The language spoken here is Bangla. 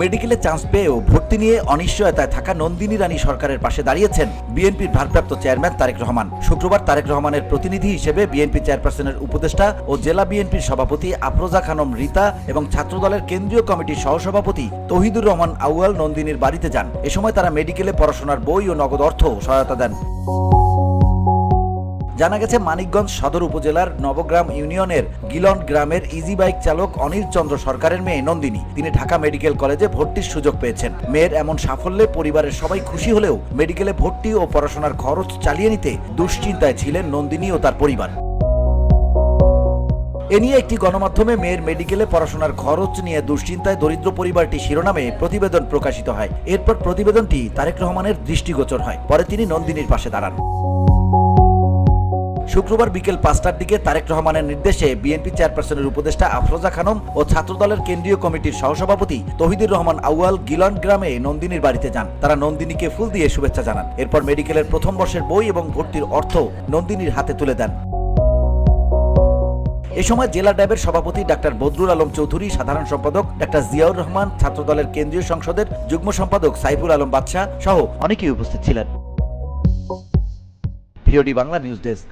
মেডিকেলে চান্স পেয়েও ভর্তি নিয়ে অনিশ্চয়তায় থাকা নন্দিনী রানী সরকারের পাশে দাঁড়িয়েছেন বিএনপির ভারপ্রাপ্ত চেয়ারম্যান তারেক রহমান। শুক্রবার তারেক রহমানের প্রতিনিধি হিসেবে বিএনপি চেয়ারপারসনের উপদেষ্টা ও জেলা বিএনপির সভাপতি আফরোজা খানম রীতা এবং ছাত্রদলের কেন্দ্রীয় কমিটির সহসভাপতি তৌহিদুর রহমান আউয়াল নন্দিনীর বাড়িতে যান। এ সময় তারা মেডিকেলে পড়াশোনার বই ও নগদ অর্থ সহায়তা দেন। জানা গেছে, মানিকগঞ্জ সদর উপজেলার নবগ্রাম ইউনিয়নের গিলন গ্রামের ইজি বাইক চালক অনিল চন্দ্র সরকারের মেয়ে নন্দিনী তিনি ঢাকা মেডিকেল কলেজে ভর্তির সুযোগ পেয়েছেন। মেয়ের এমন সাফল্যে পরিবারের সবাই খুশি হলেও মেডিকেলে ভর্তি ও পড়াশোনার খরচ চালিয়ে নিতে দুশ্চিন্তায় ছিলেন নন্দিনী ও তার পরিবার। এ নিয়ে একটি গণমাধ্যমে মেয়ের মেডিকেলে পড়াশোনার খরচ নিয়ে দুশ্চিন্তায় দরিদ্র পরিবারটি শিরোনামে প্রতিবেদন প্রকাশিত হয়। এরপর প্রতিবেদনটি তারেক রহমানের দৃষ্টিগোচর হয়। পরে তিনি নন্দিনীর পাশে দাঁড়ান। শুক্রবার বিকেল 5টার দিকে তারেক রহমানের নির্দেশে বিএনপি চেয়ারপারসনের উপদেষ্টা আফরোজা খানম ও ছাত্রদলের কেন্দ্রীয় কমিটির সহসভাপতি তৌহিদুর রহমান আউয়াল গিলন গ্রামে নন্দিনীর বাড়িতে যান। তারা নন্দিনীকে ফুল দিয়ে শুভেচ্ছা জানান। এরপর মেডিকেলের প্রথম বর্ষের বই এবং ভর্তির অর্থ নন্দিনীর হাতে তুলে দেন। এ সময় জেলা ড্যাবের সভাপতি ডাক্তার বদরুল আলম চৌধুরী, সাধারণ সম্পাদক ডাক্তার জিয়াউর রহমান, ছাত্রদলের কেন্দ্রীয় সংসদের যুগ্ম সম্পাদক সাইফুল আলম বাদশাহ সহ অনেকেই উপস্থিত ছিলেন। VOD Bangla news desk.